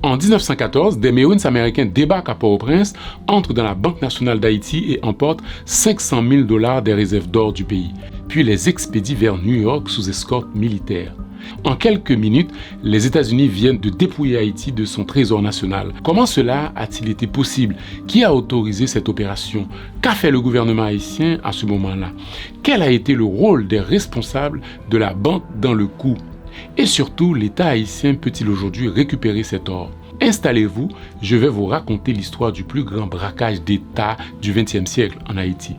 En 1914, des Marines américains débarquent à Port-au-Prince, entrent dans la Banque nationale d'Haïti et emportent 500 000 $ des réserves d'or du pays, puis les expédient vers New York sous escorte militaire. En quelques minutes, les États-Unis viennent de dépouiller Haïti de son trésor national. Comment cela a-t-il été possible? Qui a autorisé cette opération? Qu'a fait le gouvernement haïtien à ce moment-là? Quel a été le rôle des responsables de la banque dans le coup? Et surtout, l'État haïtien peut-il aujourd'hui récupérer cet or? Installez-vous, je vais vous raconter l'histoire du plus grand braquage d'État du XXe siècle en Haïti.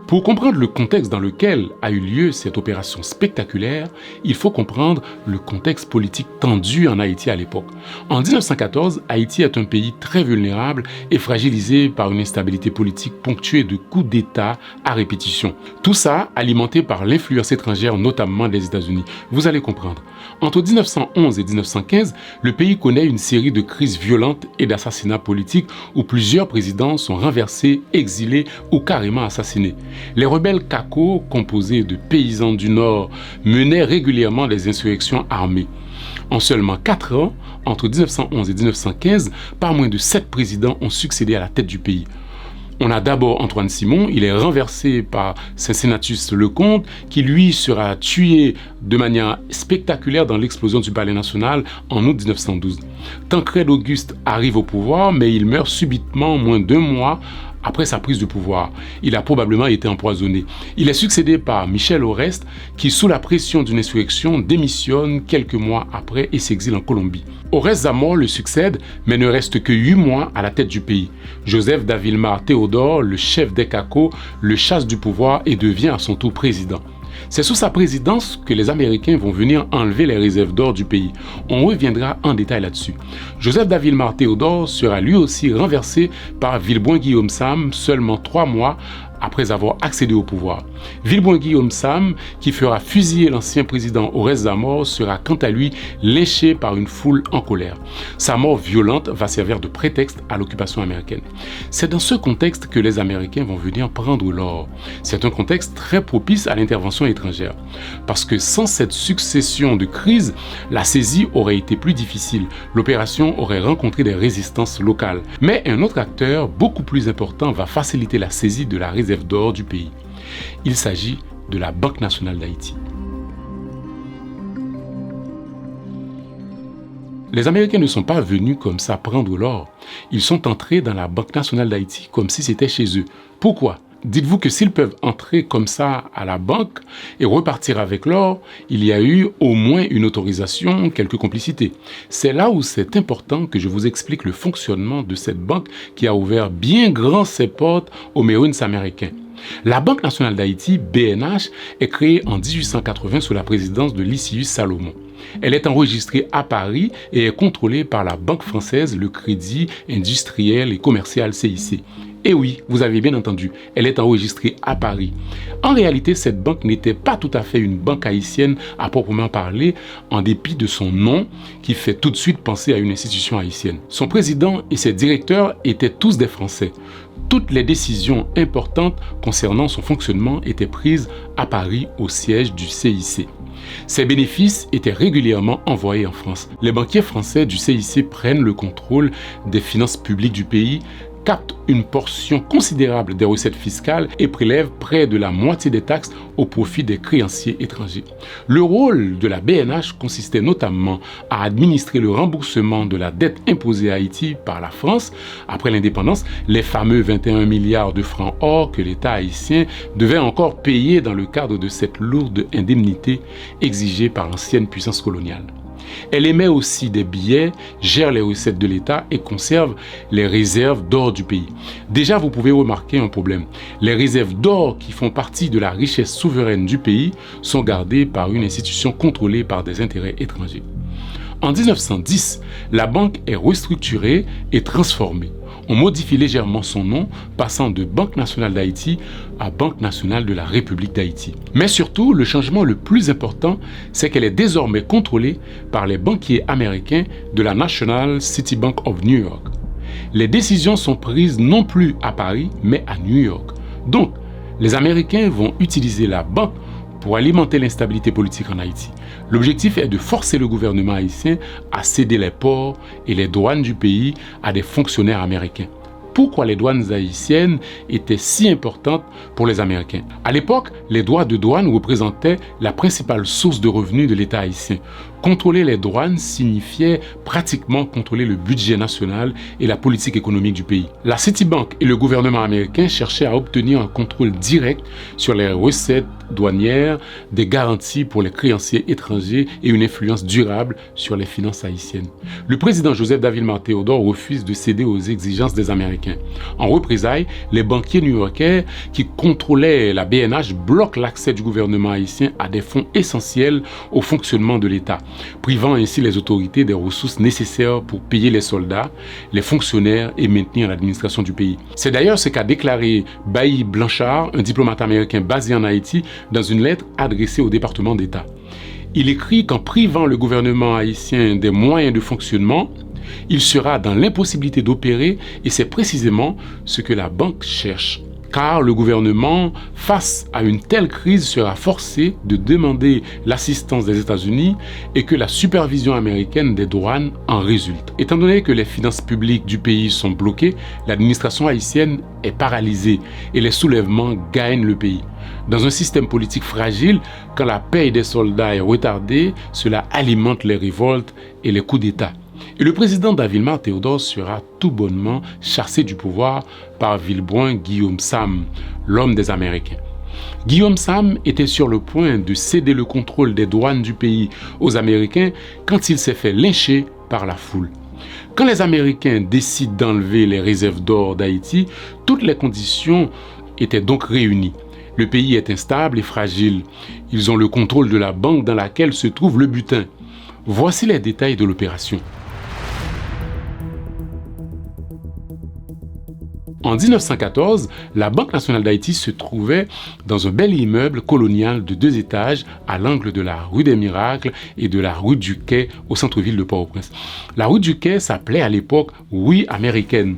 Pour comprendre le contexte dans lequel a eu lieu cette opération spectaculaire, il faut comprendre le contexte politique tendu en Haïti à l'époque. En 1914, Haïti est un pays très vulnérable et fragilisé par une instabilité politique ponctuée de coups d'État à répétition. Tout ça alimenté par l'influence étrangère, notamment des États-Unis. Vous allez comprendre. Entre 1911 et 1915, le pays connaît une série de crises violentes et d'assassinats politiques où plusieurs présidents sont renversés, exilés ou carrément assassinés. Les rebelles Kako, composés de paysans du Nord, menaient régulièrement des insurrections armées. En seulement 4 ans, entre 1911 et 1915, pas moins de 7 présidents ont succédé à la tête du pays. On a d'abord Antoine Simon, il est renversé par Cincinnatus Lecomte, qui lui sera tué de manière spectaculaire dans l'explosion du Palais national en août 1912. Tancrède Auguste arrive au pouvoir, mais il meurt subitement moins d'1 mois après sa prise de pouvoir. Il a probablement été empoisonné. Il est succédé par Michel Oreste, qui, sous la pression d'une insurrection, démissionne quelques mois après et s'exile en Colombie. Oreste Zamor le succède, mais ne reste que 8 mois à la tête du pays. Joseph Davilmar Théodore, le chef des Kako, le chasse du pouvoir et devient à son tour président. C'est sous sa présidence que les Américains vont venir enlever les réserves d'or du pays. On reviendra en détail là-dessus. Joseph Davilmar Théodore sera lui aussi renversé par Villeboin-Guillaume Sam seulement 3 mois après avoir accédé au pouvoir. Villeboin-Guillaume Sam, qui fera fusiller l'ancien président Oreste Zamor, sera quant à lui léché par une foule en colère. Sa mort violente va servir de prétexte à l'occupation américaine. C'est dans ce contexte que les Américains vont venir prendre l'or. C'est un contexte très propice à l'intervention étrangère. Parce que sans cette succession de crises, la saisie aurait été plus difficile. L'opération aurait rencontré des résistances locales. Mais un autre acteur, beaucoup plus important, va faciliter la saisie de la réserve d'or du pays. Il s'agit de la Banque nationale d'Haïti. Les Américains ne sont pas venus comme ça prendre l'or. Ils sont entrés dans la Banque nationale d'Haïti comme si c'était chez eux. Pourquoi? Dites-vous que s'ils peuvent entrer comme ça à la banque et repartir avec l'or, il y a eu au moins une autorisation, quelques complicités. C'est là où c'est important que je vous explique le fonctionnement de cette banque qui a ouvert bien grand ses portes aux Marines américains. La Banque nationale d'Haïti, BNH, est créée en 1880 sous la présidence de Lysius Salomon. Elle est enregistrée à Paris et est contrôlée par la Banque française, le Crédit industriel et commercial CIC. Et oui, vous avez bien entendu, elle est enregistrée à Paris. En réalité, cette banque n'était pas tout à fait une banque haïtienne à proprement parler, en dépit de son nom qui fait tout de suite penser à une institution haïtienne. Son président et ses directeurs étaient tous des Français. Toutes les décisions importantes concernant son fonctionnement étaient prises à Paris au siège du CIC. Ces bénéfices étaient régulièrement envoyés en France. Les banquiers français du CIC prennent le contrôle des finances publiques du pays, captent une portion considérable des recettes fiscales et prélèvent près de la moitié des taxes au profit des créanciers étrangers. Le rôle de la BNH consistait notamment à administrer le remboursement de la dette imposée à Haïti par la France après l'indépendance, les fameux 21 milliards de francs or que l'État haïtien devait encore payer dans le cadre de cette lourde indemnité exigée par l'ancienne puissance coloniale. Elle émet aussi des billets, gère les recettes de l'État et conserve les réserves d'or du pays. Déjà, vous pouvez remarquer un problème. Les réserves d'or qui font partie de la richesse souveraine du pays sont gardées par une institution contrôlée par des intérêts étrangers. En 1910, la banque est restructurée et transformée. On modifie légèrement son nom, passant de Banque nationale d'Haïti à Banque nationale de la République d'Haïti. Mais surtout, le changement le plus important, c'est qu'elle est désormais contrôlée par les banquiers américains de la National City Bank of New York. Les décisions sont prises non plus à Paris, mais à New York. Donc, Les Américains vont utiliser la banque pour alimenter l'instabilité politique en Haïti. L'objectif est de forcer le gouvernement haïtien à céder les ports et les douanes du pays à des fonctionnaires américains. Pourquoi les douanes haïtiennes étaient si importantes pour les Américains? À l'époque, les droits de douane représentaient la principale source de revenus de l'État haïtien. Contrôler les douanes signifiait pratiquement contrôler le budget national et la politique économique du pays. La Citibank et le gouvernement américain cherchaient à obtenir un contrôle direct sur les recettes douanières, des garanties pour les créanciers étrangers et une influence durable sur les finances haïtiennes. Le président Joseph Davilma Théodore refuse de céder aux exigences des Américains. En représailles, les banquiers new-yorkais qui contrôlaient la BNH bloquent l'accès du gouvernement haïtien à des fonds essentiels au fonctionnement de l'État, privant ainsi les autorités des ressources nécessaires pour payer les soldats, les fonctionnaires et maintenir l'administration du pays. C'est d'ailleurs ce qu'a déclaré Bailly Blanchard, un diplomate américain basé en Haïti, dans une lettre adressée au département d'État. Il écrit qu'en privant le gouvernement haïtien des moyens de fonctionnement, il sera dans l'impossibilité d'opérer et c'est précisément ce que la banque cherche. Car le gouvernement, face à une telle crise, sera forcé de demander l'assistance des États-Unis et que la supervision américaine des douanes en résulte. Étant donné que les finances publiques du pays sont bloquées, l'administration haïtienne est paralysée et les soulèvements gagnent le pays. Dans un système politique fragile, quand la paie des soldats est retardée, cela alimente les révoltes et les coups d'État. Et le président Davilma Théodore sera tout bonnement chassé du pouvoir par Villebroin Guillaume Sam, l'homme des Américains. Guillaume Sam était sur le point de céder le contrôle des douanes du pays aux Américains quand il s'est fait lyncher par la foule. Quand les Américains décident d'enlever les réserves d'or d'Haïti, toutes les conditions étaient donc réunies. Le pays est instable et fragile. Ils ont le contrôle de la banque dans laquelle se trouve le butin. Voici les détails de l'opération. En 1914, la Banque nationale d'Haïti se trouvait dans un bel immeuble colonial de 2 étages à l'angle de la rue des Miracles et de la rue du Quai au centre-ville de Port-au-Prince. La rue du Quai s'appelait à l'époque rue américaine.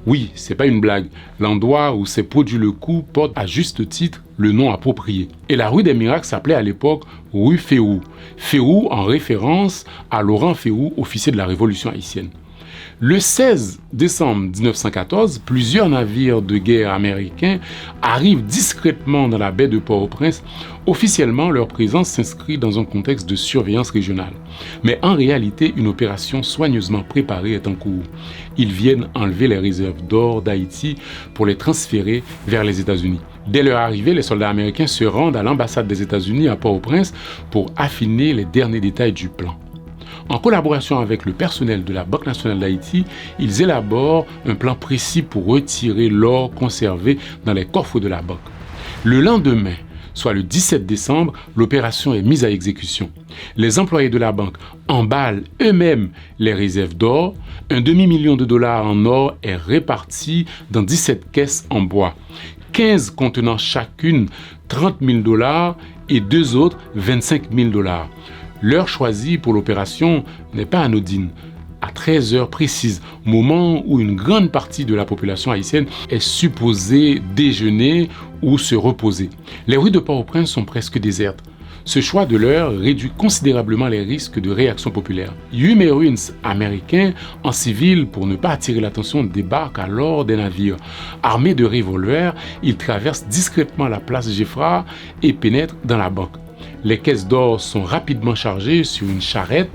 Oui, c'est pas une blague. L'endroit où s'est produit le coup porte à juste titre le nom approprié. Et la rue des Miracles s'appelait à l'époque rue Féroux. Féroux en référence à Laurent Féroux, officier de la Révolution haïtienne. Le 16 décembre 1914, plusieurs navires de guerre américains arrivent discrètement dans la baie de Port-au-Prince. Officiellement, leur présence s'inscrit dans un contexte de surveillance régionale. Mais en réalité, une opération soigneusement préparée est en cours. Ils viennent enlever les réserves d'or d'Haïti pour les transférer vers les États-Unis. Dès leur arrivée, les soldats américains se rendent à l'ambassade des États-Unis à Port-au-Prince pour affiner les derniers détails du plan. En collaboration avec le personnel de la Banque nationale d'Haïti, ils élaborent un plan précis pour retirer l'or conservé dans les coffres de la banque. Le lendemain, soit le 17 décembre, l'opération est mise à exécution. Les employés de la banque emballent eux-mêmes les réserves d'or. Un demi-million de dollars en or est réparti dans 17 caisses en bois. 15 contenant chacune 30 000 dollars et 2 autres 25 000 dollars. L'heure choisie pour l'opération n'est pas anodine. À 13 heures précises, moment où une grande partie de la population haïtienne est supposée déjeuner ou se reposer. Les rues de Port-au-Prince sont presque désertes. Ce choix de l'heure réduit considérablement les risques de réaction populaire. 8 Marines américains en civil, pour ne pas attirer l'attention, débarquent alors des navires. Armés de revolvers, ils traversent discrètement la place Geffrard et pénètrent dans la banque. Les caisses d'or sont rapidement chargées sur une charrette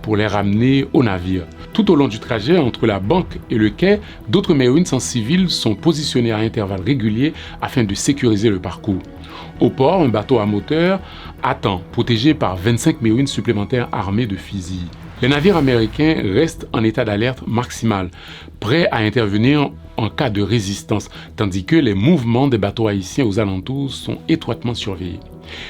pour les ramener au navire. Tout au long du trajet entre la banque et le quai, d'autres Marines en civil sont positionnés à intervalles réguliers afin de sécuriser le parcours. Au port, un bateau à moteur attend, protégé par 25 Marines supplémentaires armés de fusils. Les navires américains restent en état d'alerte maximale, prêts à intervenir en cas de résistance, tandis que les mouvements des bateaux haïtiens aux alentours sont étroitement surveillés.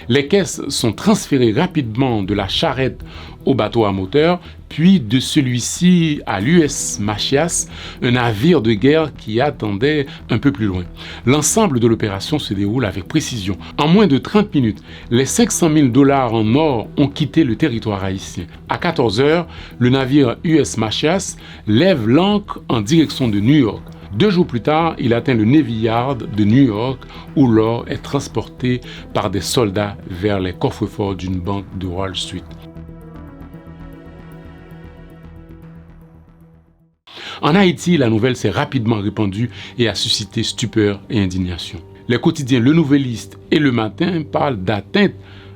Les caisses sont transférées rapidement de la charrette au bateau à moteur, puis de celui-ci à l'US Machias, un navire de guerre qui attendait un peu plus loin. L'ensemble de l'opération se déroule avec précision. En moins de 30 minutes, les 500 000 dollars en or ont quitté le territoire haïtien. À 14 heures, le navire US Machias lève l'ancre en direction de New York. 2 jours plus tard, il atteint le Navy Yard de New York où l'or est transporté par des soldats vers les coffres-forts d'une banque de Wall Street. En Haïti, la nouvelle s'est rapidement répandue et a suscité stupeur et indignation. Les quotidiens Le Nouvelliste et Le Matin parlent d'atteinte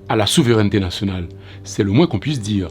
à la souveraineté nationale. C'est le moins qu'on puisse dire.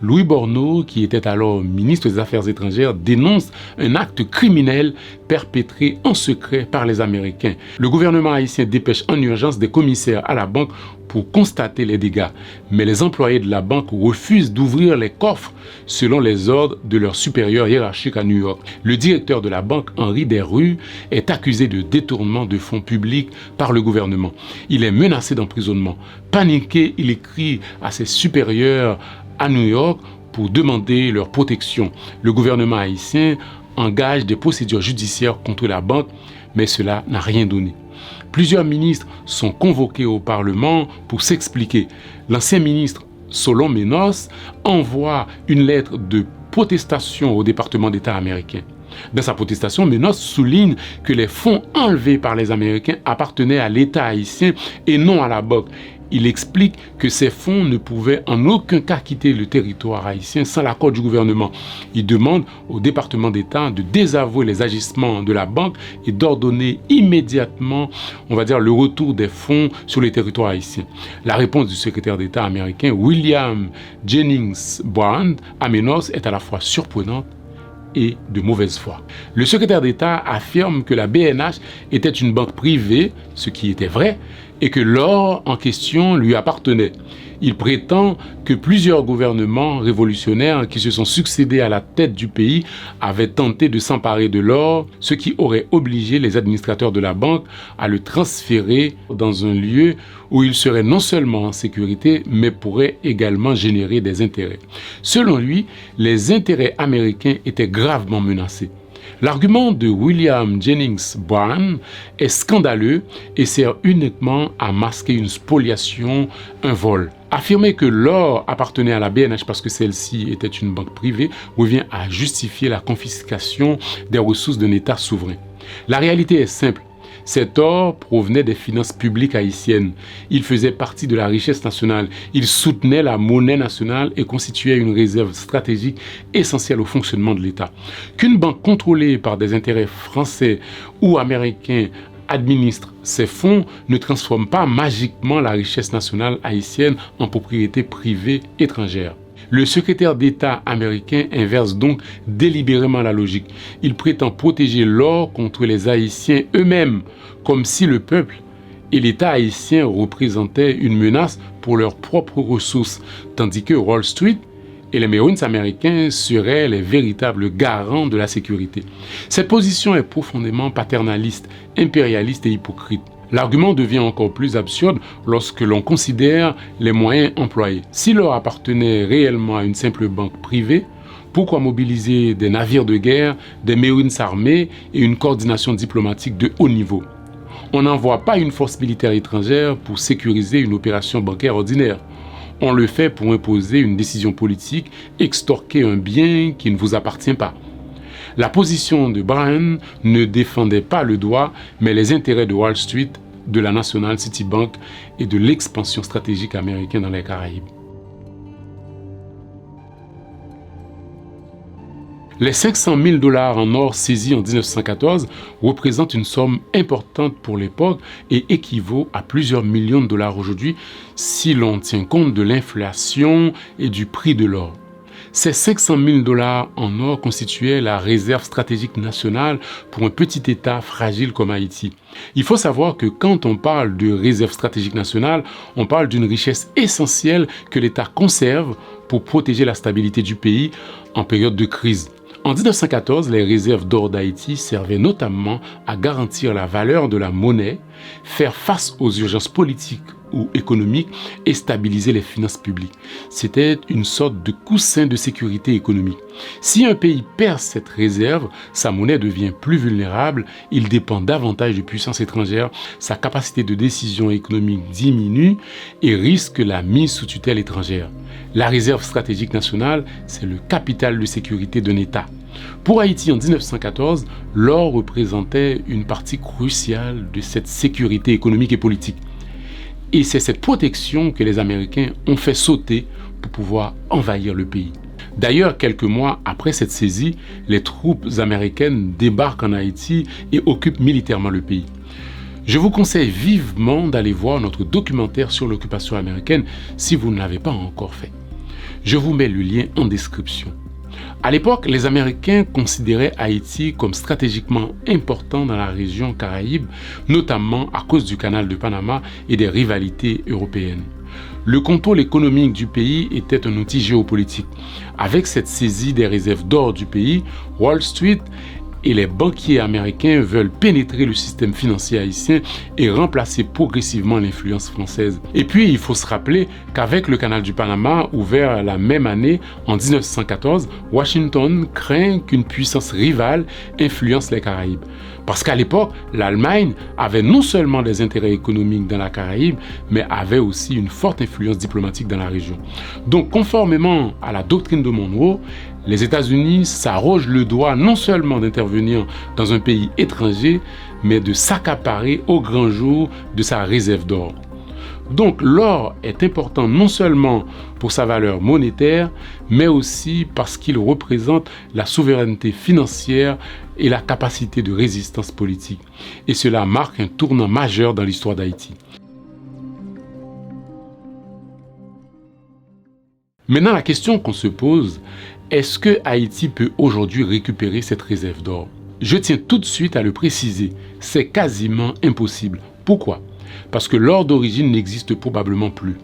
Louis Borneau, qui était alors ministre des Affaires étrangères, dénonce un acte criminel perpétré en secret par les Américains. Le gouvernement haïtien dépêche en urgence des commissaires à la banque pour constater les dégâts. Mais les employés de la banque refusent d'ouvrir les coffres selon les ordres de leur supérieur hiérarchique à New York. Le directeur de la banque, Henri Desrues, est accusé de détournement de fonds publics par le gouvernement. Il est menacé d'emprisonnement. Paniqué, il écrit à ses supérieurs à New York pour demander leur protection. Le gouvernement haïtien engage des procédures judiciaires contre la banque, mais cela n'a rien donné. Plusieurs ministres sont convoqués au Parlement pour s'expliquer. L'ancien ministre Solon Menos envoie une lettre de protestation au département d'État américain. Dans sa protestation, Menos souligne que les fonds enlevés par les Américains appartenaient à l'État haïtien et non à la banque. Il explique que ces fonds ne pouvaient en aucun cas quitter le territoire haïtien sans l'accord du gouvernement. Il demande au département d'État de désavouer les agissements de la banque et d'ordonner immédiatement, le retour des fonds sur le territoire haïtien. La réponse du secrétaire d'État américain William Jennings Brand à Menos est à la fois surprenante et de mauvaise foi. Le secrétaire d'État affirme que la BNH était une banque privée, ce qui était vrai, et que l'or en question lui appartenait. Il prétend que plusieurs gouvernements révolutionnaires qui se sont succédés à la tête du pays avaient tenté de s'emparer de l'or, ce qui aurait obligé les administrateurs de la banque à le transférer dans un lieu où il serait non seulement en sécurité, mais pourrait également générer des intérêts. Selon lui, les intérêts américains étaient gravement menacés. L'argument de William Jennings Bryan est scandaleux et sert uniquement à masquer une spoliation, un vol. Affirmer que l'or appartenait à la BNH parce que celle-ci était une banque privée revient à justifier la confiscation des ressources d'un État souverain. La réalité est simple. Cet or provenait des finances publiques haïtiennes. Il faisait partie de la richesse nationale. Il soutenait la monnaie nationale et constituait une réserve stratégique essentielle au fonctionnement de l'État. Qu'une banque contrôlée par des intérêts français ou américains administre ces fonds ne transforme pas magiquement la richesse nationale haïtienne en propriété privée étrangère. Le secrétaire d'État américain inverse donc délibérément la logique. Il prétend protéger l'or contre les Haïtiens eux-mêmes, comme si le peuple et l'État haïtien représentaient une menace pour leurs propres ressources, tandis que Wall Street et les Marines américains seraient les véritables garants de la sécurité. Cette position est profondément paternaliste, impérialiste et hypocrite. L'argument devient encore plus absurde lorsque l'on considère les moyens employés. Si l'or appartenait réellement à une simple banque privée, pourquoi mobiliser des navires de guerre, des marines armés et une coordination diplomatique de haut niveau? On n'envoie pas une force militaire étrangère pour sécuriser une opération bancaire ordinaire. On le fait pour imposer une décision politique, extorquer un bien qui ne vous appartient pas. La position de Bryan ne défendait pas le droit, mais les intérêts de Wall Street, de la National City Bank et de l'expansion stratégique américaine dans les Caraïbes. Les 500 000 $ en or saisis en 1914 représentent une somme importante pour l'époque et équivaut à plusieurs millions de dollars aujourd'hui si l'on tient compte de l'inflation et du prix de l'or. Ces 500 000 $ en or constituaient la réserve stratégique nationale pour un petit État fragile comme Haïti. Il faut savoir que quand on parle de réserve stratégique nationale, on parle d'une richesse essentielle que l'État conserve pour protéger la stabilité du pays en période de crise. En 1914, les réserves d'or d'Haïti servaient notamment à garantir la valeur de la monnaie, faire face aux urgences politiques ou économiques et stabiliser les finances publiques. C'était une sorte de coussin de sécurité économique. Si un pays perd cette réserve, sa monnaie devient plus vulnérable, il dépend davantage de puissances étrangères, sa capacité de décision économique diminue et risque la mise sous tutelle étrangère. La réserve stratégique nationale, c'est le capital de sécurité d'un État. Pour Haïti en 1914, l'or représentait une partie cruciale de cette sécurité économique et politique. Et c'est cette protection que les Américains ont fait sauter pour pouvoir envahir le pays. D'ailleurs, quelques mois après cette saisie, les troupes américaines débarquent en Haïti et occupent militairement le pays. Je vous conseille vivement d'aller voir notre documentaire sur l'occupation américaine si vous ne l'avez pas encore fait. Je vous mets le lien en description. À l'époque, les Américains considéraient Haïti comme stratégiquement important dans la région Caraïbe, notamment à cause du canal de Panama et des rivalités européennes. Le contrôle économique du pays était un outil géopolitique. Avec cette saisie des réserves d'or du pays, Wall Street et les banquiers américains veulent pénétrer le système financier haïtien et remplacer progressivement l'influence française. Et puis, il faut se rappeler qu'avec le canal du Panama, ouvert la même année, en 1914, Washington craint qu'une puissance rivale influence les Caraïbes. Parce qu'à l'époque, l'Allemagne avait non seulement des intérêts économiques dans la Caraïbe, mais avait aussi une forte influence diplomatique dans la région. Donc, conformément à la doctrine de Monroe, les États-Unis s'arrogent le droit non seulement d'intervenir dans un pays étranger, mais de s'accaparer au grand jour de sa réserve d'or. Donc l'or est important non seulement pour sa valeur monétaire, mais aussi parce qu'il représente la souveraineté financière et la capacité de résistance politique. Et cela marque un tournant majeur dans l'histoire d'Haïti. Maintenant, la question qu'on se pose, est-ce que Haïti peut aujourd'hui récupérer cette réserve d'or? Je tiens tout de suite à le préciser, c'est quasiment impossible. Pourquoi? Parce que l'or d'origine n'existe probablement plus.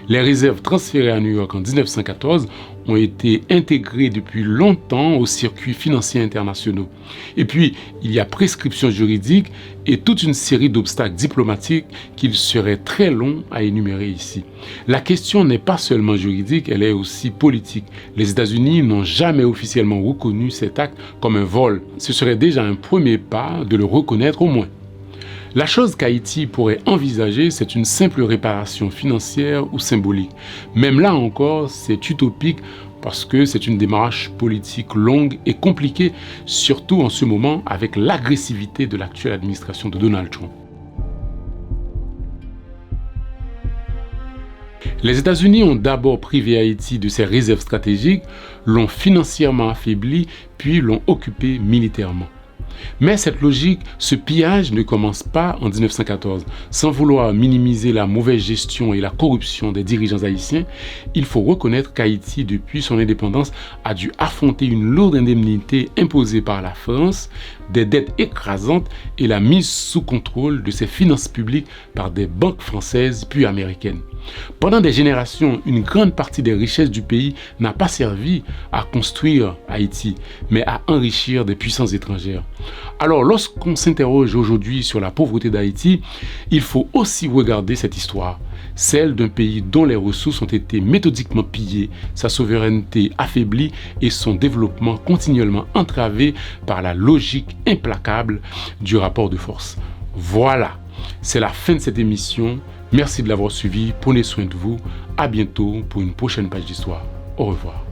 Les réserves transférées à New York en 1914 ont été intégrées depuis longtemps aux circuits financiers internationaux. Et puis, il y a prescription juridique et toute une série d'obstacles diplomatiques qu'il serait très long à énumérer ici. La question n'est pas seulement juridique, elle est aussi politique. Les États-Unis n'ont jamais officiellement reconnu cet acte comme un vol. Ce serait déjà un premier pas de le reconnaître au moins. La chose qu'Haïti pourrait envisager, c'est une simple réparation financière ou symbolique. Même là encore, c'est utopique parce que c'est une démarche politique longue et compliquée, surtout en ce moment avec l'agressivité de l'actuelle administration de Donald Trump. Les États-Unis ont d'abord privé Haïti de ses réserves stratégiques, l'ont financièrement affaibli, puis l'ont occupé militairement. Mais cette logique, ce pillage ne commence pas en 1914. Sans vouloir minimiser la mauvaise gestion et la corruption des dirigeants haïtiens, il faut reconnaître qu'Haïti, depuis son indépendance, a dû affronter une lourde indemnité imposée par la France, des dettes écrasantes et la mise sous contrôle de ses finances publiques par des banques françaises puis américaines. Pendant des générations, une grande partie des richesses du pays n'a pas servi à construire Haïti, mais à enrichir des puissances étrangères. Alors, lorsqu'on s'interroge aujourd'hui sur la pauvreté d'Haïti, il faut aussi regarder cette histoire, celle d'un pays dont les ressources ont été méthodiquement pillées, sa souveraineté affaiblie et son développement continuellement entravé par la logique implacable du rapport de force. Voilà, c'est la fin de cette émission. Merci de l'avoir suivi, prenez soin de vous, à bientôt pour une prochaine page d'histoire. Au revoir.